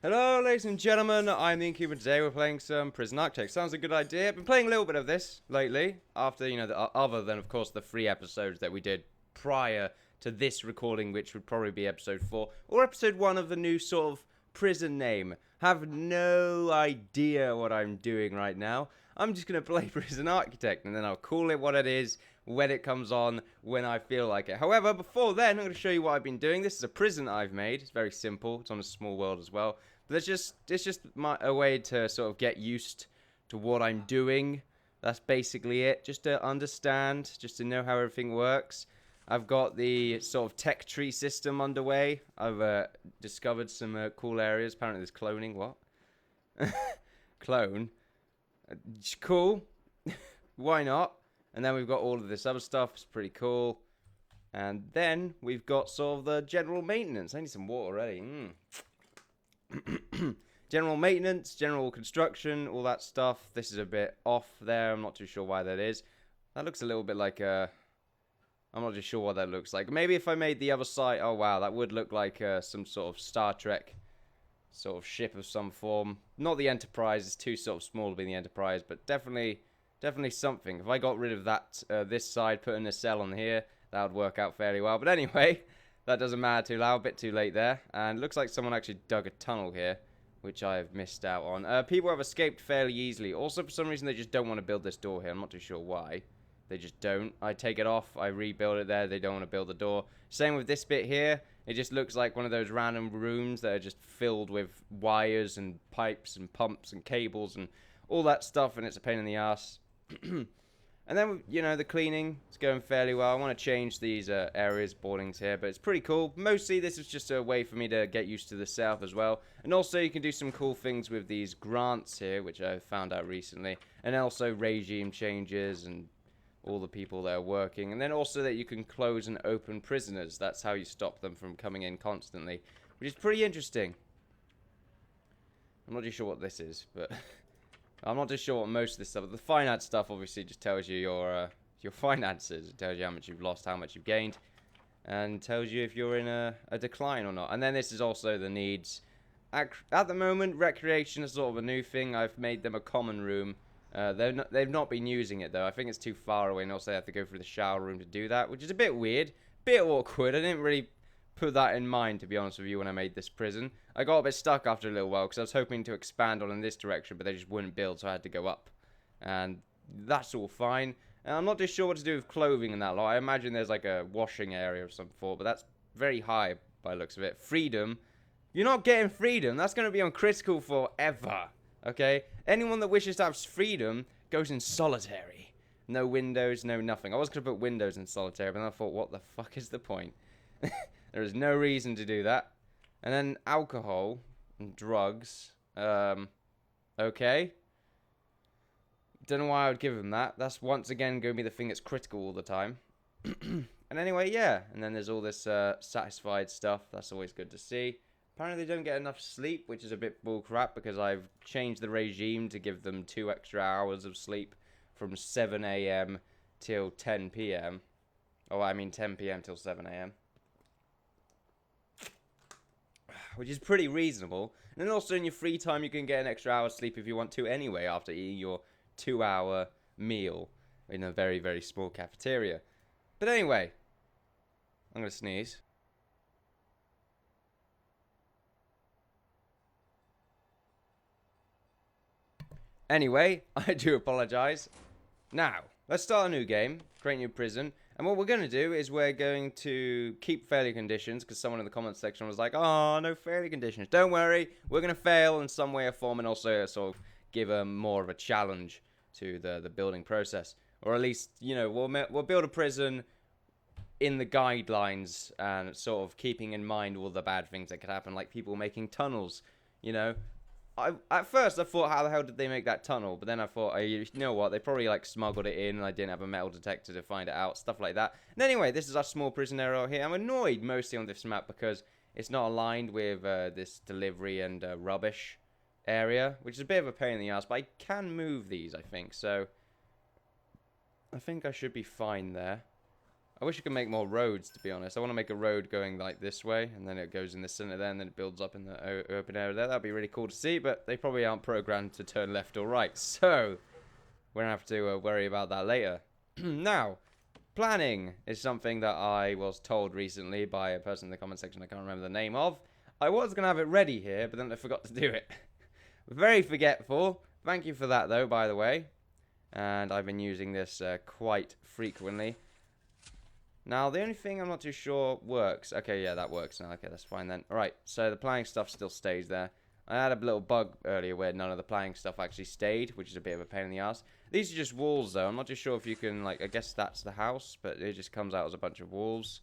Hello, ladies and gentlemen, I'm the Innkeeper. Today we're playing some Prison Architect. Sounds a good idea. I've been playing a little bit of this lately, after, other than, of course, the 3 episodes that we did prior to this recording, which would probably be episode 4, or episode 1 of the new sort of prison name. Have no idea what I'm doing right now. I'm just going to play Prison Architect, and then I'll call it what it is when it comes on, when I feel like it. However, before then, I'm going to show you what I've been doing. This is a prison I've made. It's very simple. It's on a small world as well. But it's just a way to sort of get used to what I'm doing. That's basically it. Just to understand, just to know how everything works. I've got the sort of tech tree system underway. I've discovered some cool areas. Apparently there's cloning. What? Clone? Cool. Why not? And then we've got all of this other stuff. It's pretty cool. And then we've got sort of the general maintenance. I need some water already. General maintenance, general construction, all that stuff. This is a bit off there. I'm not too sure why that is. That looks a little bit like a... I'm not too sure what that looks like. Maybe if I made the other side... Oh, wow. That would look like some sort of Star Trek sort of ship of some form. Not the Enterprise. It's too sort of small to be the Enterprise. But definitely something. If I got rid of that, this side, put in a cell on here, that would work out fairly well. But anyway, that doesn't matter too loud. A bit too late there. And it looks like someone actually dug a tunnel here, which I've missed out on. People have escaped fairly easily. Also, for some reason, they just don't want to build this door here. I'm not too sure why. They just don't. I take it off. I rebuild it there. They don't want to build the door. Same with this bit here. It just looks like one of those random rooms that are just filled with wires and pipes and pumps and cables and all that stuff, and it's a pain in the ass. And then, the cleaning is going fairly well. I want to change these areas, boardings here, but it's pretty cool. Mostly, this is just a way for me to get used to the south as well. And also, you can do some cool things with these grants here, which I found out recently. And also, regime changes and all the people that are working. And then also that you can close and open prisoners. That's how you stop them from coming in constantly, which is pretty interesting. I'm not too sure what this is, but... I'm not too sure what most of this stuff, but the finance stuff obviously just tells you your finances. It tells you how much you've lost, how much you've gained, and tells you if you're in a decline or not. And then this is also the needs. At the moment, recreation is sort of a new thing. I've made them a common room. They've not been using it, though. I think it's too far away, and also they have to go through the shower room to do that, which is a bit weird, bit awkward. I didn't really put that in mind, to be honest with you, when I made this prison. I got a bit stuck after a little while because I was hoping to expand on in this direction, but they just wouldn't build, so I had to go up. And that's all fine. And I'm not too sure what to do with clothing and that lot. I imagine there's like a washing area of some sort, but that's very high by the looks of it. Freedom. You're not getting freedom. That's going to be on critical forever. Okay? Anyone that wishes to have freedom goes in solitary. No windows, no nothing. I was going to put windows in solitary, but then I thought, what the fuck is the point? There is no reason to do that. And then alcohol and drugs. Okay. Don't know why I would give them that. That's once again going to be the thing that's critical all the time. And anyway, yeah. And then there's all this satisfied stuff. That's always good to see. Apparently they don't get enough sleep, which is a bit bullcrap because I've changed the regime to give them 2 extra hours of sleep from 7 a.m. till 10 p.m. Oh, I mean 10 p.m. till 7 a.m. Which is pretty reasonable. And then also in your free time, you can get an extra hour's sleep if you want to anyway, after eating your 2-hour meal in a very, very small cafeteria. But anyway, I'm going to sneeze. Anyway, I do apologize. Now, let's start a new game, create a new prison. And what we're going to do is we're going to keep failure conditions, because someone in the comments section was like, oh, no failure conditions. Don't worry, we're going to fail in some way or form and also sort of give more of a challenge to the building process. Or at least, we'll build a prison in the guidelines and sort of keeping in mind all the bad things that could happen, like people making tunnels, At first, I thought, how the hell did they make that tunnel? But then I thought, you know what? They probably, smuggled it in, and I didn't have a metal detector to find it out. Stuff like that. And anyway, this is our small prison area here. I'm annoyed mostly on this map because it's not aligned with this delivery and rubbish area, which is a bit of a pain in the ass. But I can move these, I think. So, I think I should be fine there. I wish you could make more roads, to be honest. I want to make a road going like this way, and then it goes in the center there, and then it builds up in the open area there. That'd be really cool to see, but they probably aren't programmed to turn left or right. So, we're going to have to worry about that later. Now, planning is something that I was told recently by a person in the comment section I can't remember the name of. I was going to have it ready here, but then I forgot to do it. Very forgetful. Thank you for that, though, by the way. And I've been using this quite frequently. Now, the only thing I'm not too sure works. Okay, yeah, that works now. Okay, that's fine then. Alright, so the planning stuff still stays there. I had a little bug earlier where none of the planning stuff actually stayed, which is a bit of a pain in the ass. These are just walls, though. I'm not too sure if you can, like, I guess that's the house, but it just comes out as a bunch of walls.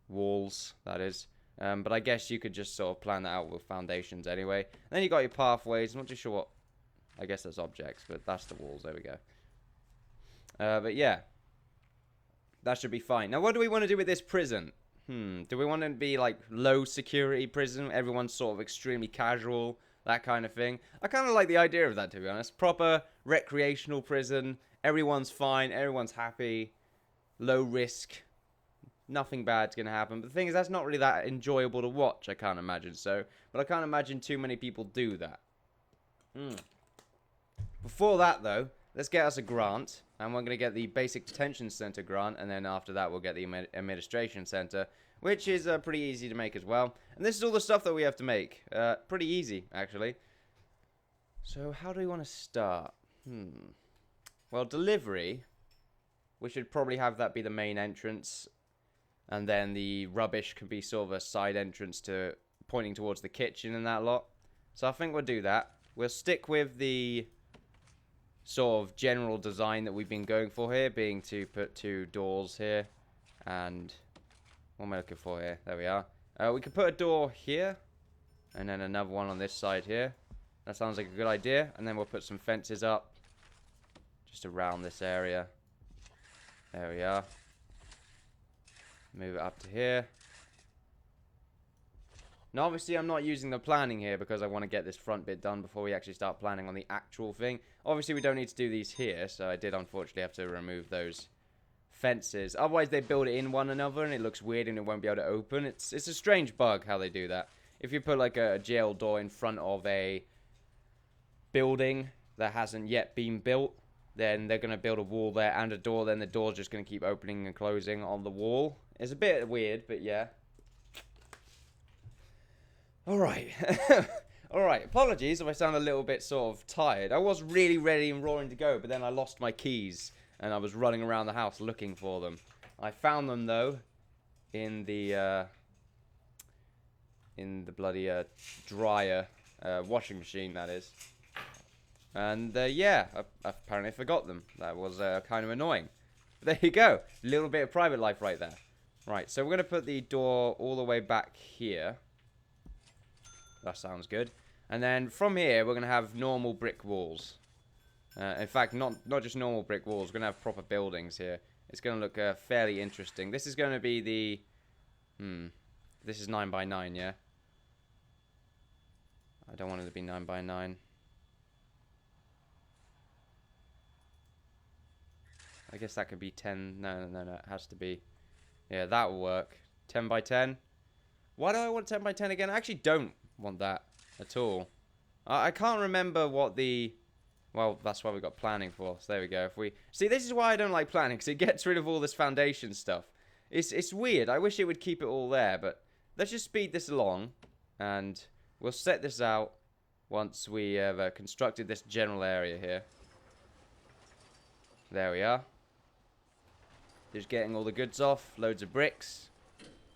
Walls, that is. But I guess you could just sort of plan that out with foundations anyway. And then you got your pathways. I'm not too sure what... I guess that's objects, but that's the walls. There we go. But yeah. That should be fine. Now, what do we want to do with this prison? Do we want it to be, like, low security prison? Everyone's sort of extremely casual, that kind of thing. I kind of like the idea of that, to be honest. Proper recreational prison. Everyone's fine. Everyone's happy. Low risk. Nothing bad's going to happen. But the thing is, that's not really that enjoyable to watch, I can't imagine so. But I can't imagine too many people do that. Before that, though, let's get us a grant. And we're going to get the Basic Detention Center grant. And then after that, we'll get the Administration Center, which is pretty easy to make as well. And this is all the stuff that we have to make. Pretty easy, actually. So, how do we want to start? Well, delivery. We should probably have that be the main entrance. And then the rubbish can be sort of a side entrance to pointing towards the kitchen and that lot. So I think we'll do that. We'll stick with the sort of general design that we've been going for here, being to put 2 doors here. And what am I looking for here? There we are. We could put a door here. And then another one on this side here. That sounds like a good idea. And then we'll put some fences up. Just around this area. There we are. Move it up to here. Now, obviously, I'm not using the planning here because I want to get this front bit done before we actually start planning on the actual thing. Obviously, we don't need to do these here, so I did unfortunately have to remove those fences. Otherwise, they build it in one another and it looks weird and it won't be able to open. It's a strange bug how they do that. If you put like a jail door in front of a building that hasn't yet been built, then they're going to build a wall there and a door, then the door's just going to keep opening and closing on the wall. It's a bit weird, but yeah. Alright. Alright, apologies if I sound a little bit sort of tired. I was really ready and roaring to go, but then I lost my keys. And I was running around the house looking for them. I found them, though, in the bloody dryer, washing machine, that is. And, yeah, I apparently forgot them. That was kind of annoying. But there you go. A little bit of private life right there. Right, so we're going to put the door all the way back here. That sounds good. And then from here, we're going to have normal brick walls. In fact, not just normal brick walls. We're going to have proper buildings here. It's going to look fairly interesting. This is going to be the... This is 9 by 9, yeah? I don't want it to be 9 by 9. I guess that could be 10. No. It has to be... Yeah, that will work. 10 by 10. Why do I want 10 by 10 again? I actually don't want that at all. I can't remember what the... Well, that's why we got planning for. So there we go. If we see, this is why I don't like planning, because it gets rid of all this foundation stuff. It's weird. I wish it would keep it all there, but let's just speed this along, and we'll set this out once we have constructed this general area here. There we are. Just getting all the goods off. Loads of bricks.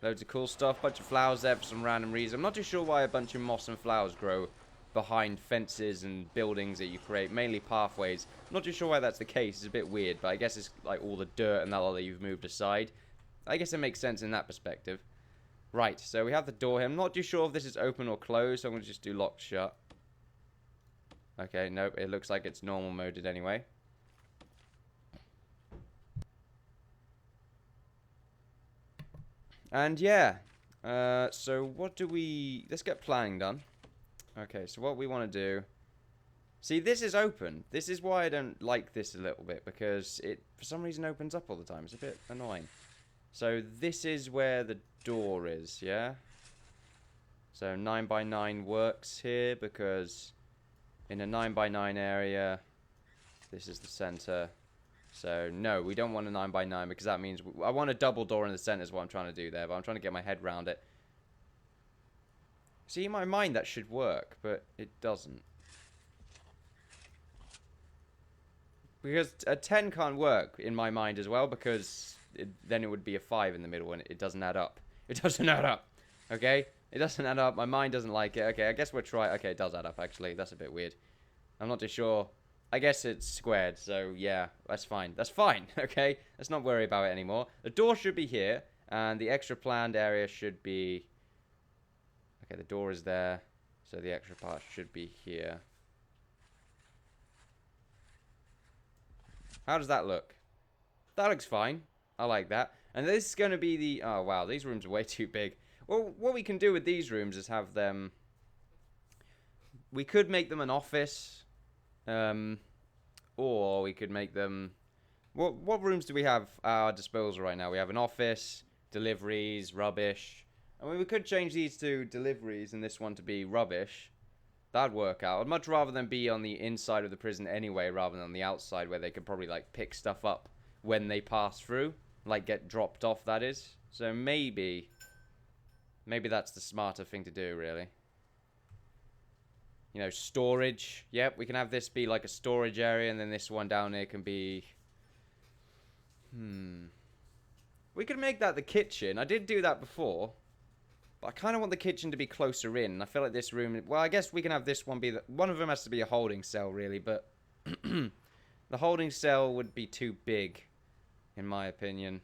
Loads of cool stuff. Bunch of flowers there for some random reason. I'm not too sure why a bunch of moss and flowers grow behind fences and buildings that you create. Mainly pathways. I'm not too sure why that's the case. It's a bit weird. But I guess it's like all the dirt and that lot that you've moved aside. I guess it makes sense in that perspective. Right. So we have the door here. I'm not too sure if this is open or closed. So I'm going to just do locked shut. Okay. Nope. It looks like it's normal moded anyway. And yeah, so what do we... Let's get planning done. Okay, so what we want to do... See, this is open. This is why I don't like this a little bit, because it, for some reason, opens up all the time. It's a bit annoying. So this is where the door is, yeah? So 9 by 9 works here because in a 9 by 9 area, this is the center. So no, we don't want a 9 by 9 because that means I want a double door in the center is what I'm trying to do there, but I'm trying to get my head around it. See, in my mind that should work, but it doesn't. Because a 10 can't work in my mind as well because then it would be a 5 in the middle and it doesn't add up. It doesn't add up. Okay? It doesn't add up. My mind doesn't like it. Okay, I guess we'll try. Okay, it does add up actually. That's a bit weird. I'm not too sure. I guess it's squared, so yeah, that's fine. That's fine, okay? Let's not worry about it anymore. The door should be here, and the extra planned area should be... Okay, the door is there, so the extra part should be here. How does that look? That looks fine. I like that. And this is going to be the... Oh, wow, these rooms are way too big. Well, what we can do with these rooms is have them... We could make them an office... or we could make them... What rooms do we have at our disposal right now? We have an office, deliveries, rubbish. I mean, we could change these to deliveries and this one to be rubbish. That'd work out. I'd much rather than be on the inside of the prison anyway, rather than on the outside where they could probably, like, pick stuff up when they pass through. Like, get dropped off, that is. So maybe that's the smarter thing to do, really. You know, storage. Yep, we can have this be like a storage area, and then this one down here can be... We could make that the kitchen. I did do that before. But I kind of want the kitchen to be closer in. I feel like this room... Well, I guess we can have this one be... One of them has to be a holding cell, really, but... The holding cell would be too big, in my opinion.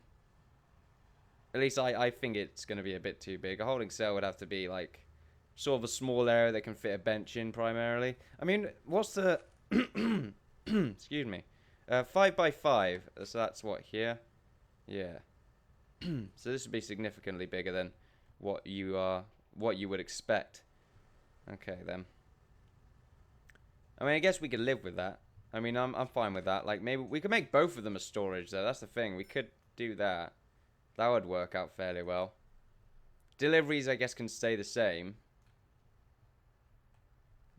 At least I think it's going to be a bit too big. A holding cell would have to be, like... Sort of a small area that can fit a bench in, primarily. I mean, what's the... Excuse me. 5 by 5. So that's what, here? Yeah. So this would be significantly bigger than what you would expect. Okay, then. I mean, I guess we could live with that. I mean, I'm fine with that. Like, maybe we could make both of them a storage, though. That's the thing. We could do that. That would work out fairly well. Deliveries, I guess, can stay the same.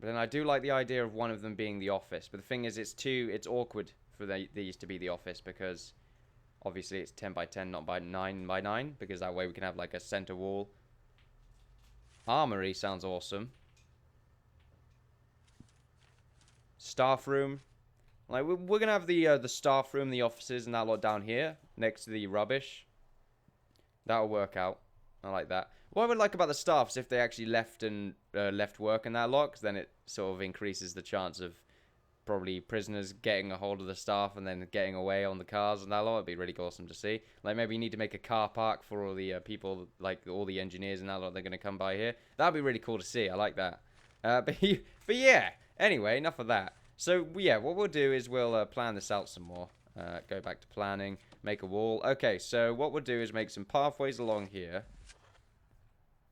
But then I do like the idea of one of them being the office. But the thing is, it's awkward for these to be the office because obviously it's 10 by 10, not by 9 by 9. Because that way we can have like a center wall. Armory sounds awesome. Staff room. Like we're gonna have the staff room, the offices, and that lot down here next to the rubbish. That'll work out. I like that. What I would like about the staff is if they actually left work in that lot, because then it sort of increases the chance of probably prisoners getting a hold of the staff and then getting away on the cars and that lot. It'd be really awesome to see. Like maybe you need to make a car park for all the people, like all the engineers and that lot. They're going to come by here. That'd be really cool to see. I like that. But yeah. Anyway, enough of that. So yeah, what we'll do is we'll plan this out some more. Go back to planning. Make a wall. Okay, so what we'll do is make some pathways along here.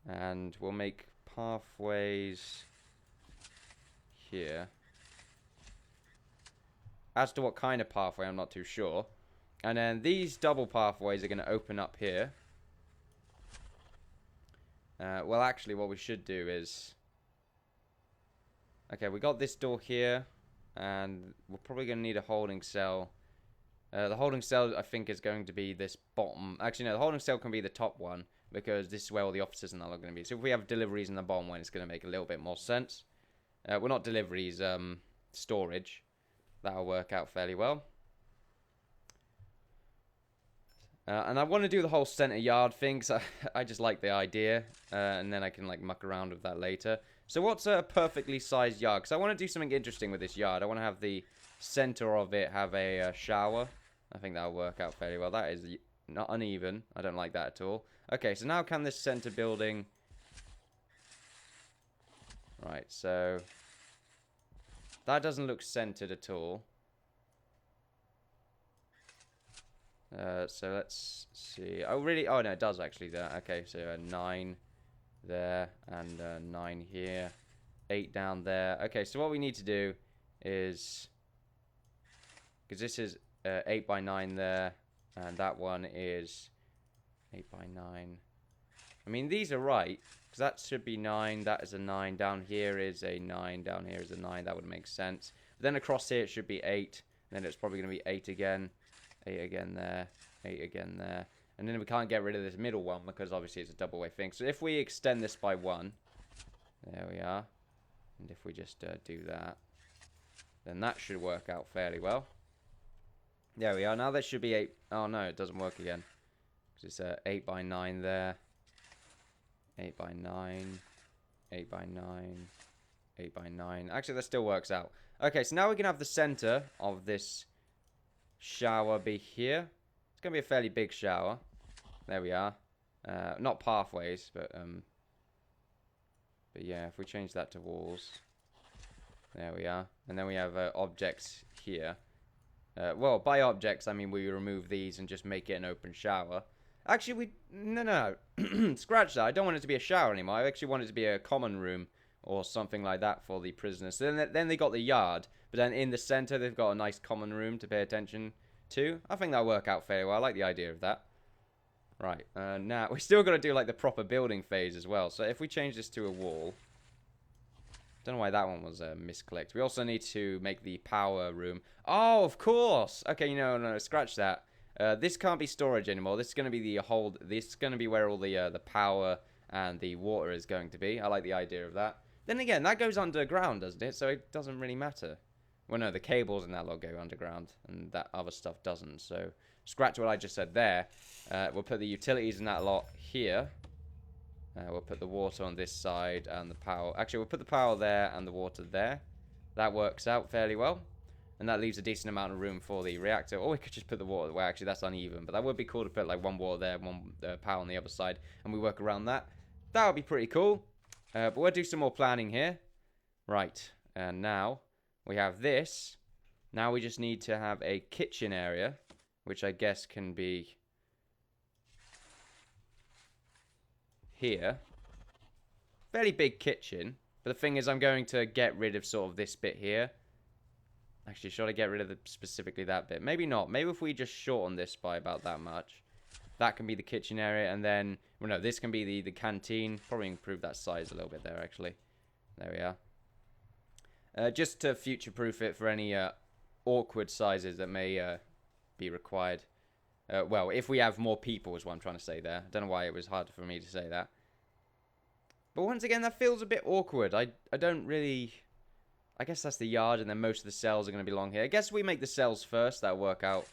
And we'll make pathways here. As to what kind of pathway, I'm not too sure. And then these double pathways are going to open up here. Well, actually, what we should do is... Okay, we got this door here. And we're probably going to need a holding cell. The holding cell, I think, is going to be this bottom... Actually, no, the holding cell can be the top one. Because this is where all the offices and that are going to be. So if we have deliveries in the bottom one, it's going to make a little bit more sense. Well, not deliveries, storage. That'll work out fairly well. And I want to do the whole center yard thing, because I just like the idea. And then I can like muck around with that later. So what's a perfectly sized yard? Because I want to do something interesting with this yard. I want to have the center of it have a shower. I think that'll work out fairly well. That is not uneven. I don't like that at all. Okay, so now can this center building... Right, so... That doesn't look centered at all. So let's see. Oh, really? Oh, no, it does actually there. Okay, so 9 there and 9 here. 8 down there. Okay, so what we need to do is... Because this is 8 by 9 there. And that one is 8 by 9. I mean, these are right, because that should be 9. That is a 9. Down here is a 9. Down here is a 9. That would make sense. But then across here it should be 8. Then it's probably going to be 8 again. 8 again there. 8 again there. And then we can't get rid of this middle one because obviously it's a double way thing. So if we extend this by 1, there we are. And if we just do that, then that should work out fairly well. There we are. Now there should be 8. Oh no, it doesn't work again. Because it's 8 by 9 there. 8 by 9. 8 by 9. 8 by 9. Actually, that still works out. Okay, so now we can have the center of this shower be here. It's going to be a fairly big shower. There we are. Not pathways, but yeah, if we change that to walls. There we are. And then we have objects here. Well, by objects, I mean we remove these and just make it an open shower. Actually, no. Scratch that. I don't want it to be a shower anymore. I actually want it to be a common room or something like that for the prisoners. So then they got the yard, but then in the center they've got a nice common room to pay attention to. I think that'll work out fairly well. I like the idea of that. Right, now we still got to do like the proper building phase as well. So if we change this to a wall, don't know why that one was misclicked. We also need to make the power room. Oh, of course. Okay, no, scratch that. This can't be storage anymore. This is going to be the hold. This is going to be where all the power and the water is going to be. I like the idea of that. Then again, that goes underground, doesn't it? So it doesn't really matter. Well, no, the cables in that lot go underground, and that other stuff doesn't. So scratch what I just said there. We'll put the utilities in that lot here. We'll put the water on this side and the power. Actually, we'll put the power there and the water there. That works out fairly well. And that leaves a decent amount of room for the reactor. Or we could just put the water. Well, actually, that's uneven. But that would be cool to put like one water there, one power on the other side. And we work around that. That would be pretty cool. But we'll do some more planning here. Right. And now we have this. Now we just need to have a kitchen area. Which I guess can be here. Fairly big kitchen. But the thing is, I'm going to get rid of sort of this bit here. Actually, should I get rid of specifically that bit? Maybe not. Maybe if we just shorten this by about that much. That can be the kitchen area. And then, well, no, this can be the canteen. Probably improve that size a little bit there, actually. There we are. Just to future-proof it for any awkward sizes that may be required. Well, if we have more people is what I'm trying to say there. I don't know why it was hard for me to say that. But once again, that feels a bit awkward. I don't really... I guess that's the yard, and then most of the cells are going to be along here. I guess we make the cells first. That'll work out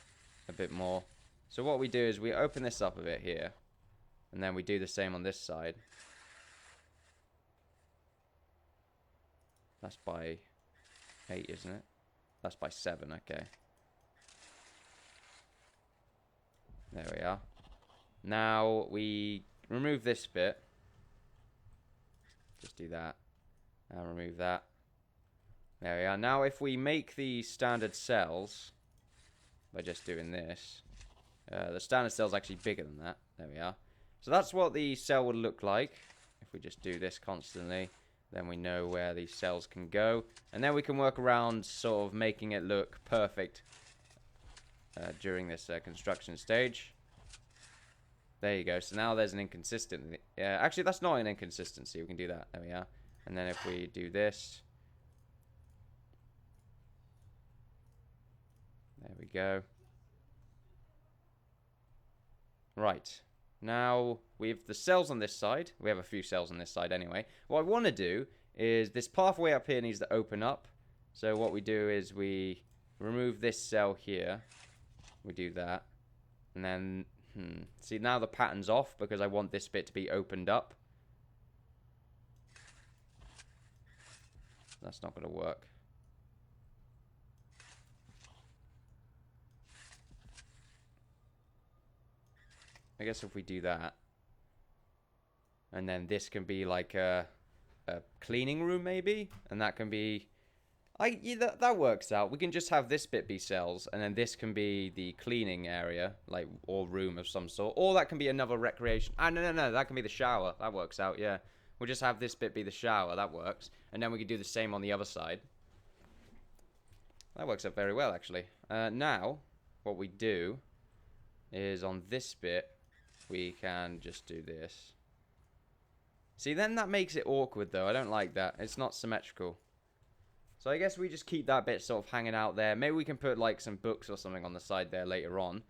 a bit more. So what we do is we open this up a bit here. And then we do the same on this side. That's by 8, isn't it? That's by 7, okay. There we are. Now we remove this bit. Just do that. And remove that. There we are. Now if we make the standard cells by just doing this, the standard cell is actually bigger than that. There we are. So that's what the cell would look like. If we just do this constantly, then we know where these cells can go. And then we can work around sort of making it look perfect during this construction stage. There you go. So now there's an inconsistency. Actually, that's not an inconsistency. We can do that. There we are. And then if we do this... There we go. Right. Now, we have the cells on this side. We have a few cells on this side anyway. What I want to do is this pathway up here needs to open up. So what we do is we remove this cell here. We do that. And then, see, now the pattern's off because I want this bit to be opened up. That's not going to work. I guess if we do that, and then this can be like a cleaning room maybe, and that can be, yeah, that works out. We can just have this bit be cells, and then this can be the cleaning area, like, or room of some sort, or that can be another recreation. No, that can be the shower. That works out, yeah. We'll just have this bit be the shower. That works, and then we can do the same on the other side. That works out very well, actually. Now, what we do is on this bit. we can just do this. See, then that makes it awkward, though. I don't like that. It's not symmetrical. So I guess we just keep that bit sort of hanging out there. Maybe we can put, like, some books or something on the side there later on.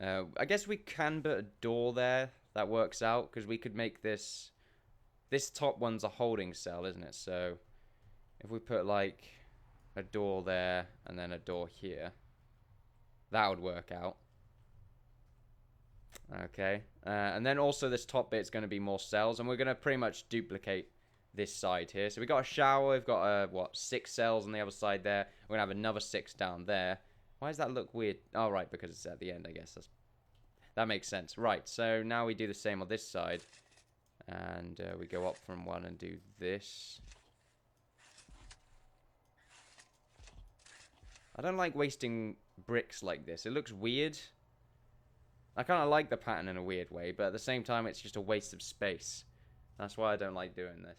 I guess we can put a door there. That works out, because we could make this... This top one's a holding cell, isn't it? So if we put, like, a door there and then a door here, that would work out. Okay. And then also this top bit's going to be more cells, and we're going to pretty much duplicate this side here. So we got a shower, we've got, 6 cells on the other side there. We're going to have another 6 down there. Why does that look weird? Oh, right, because it's at the end, I guess. That makes sense. Right, so now we do the same on this side. And we go up from 1 and do this. I don't like wasting bricks like this. It looks weird. I kind of like the pattern in a weird way, but at the same time, it's just a waste of space. That's why I don't like doing this.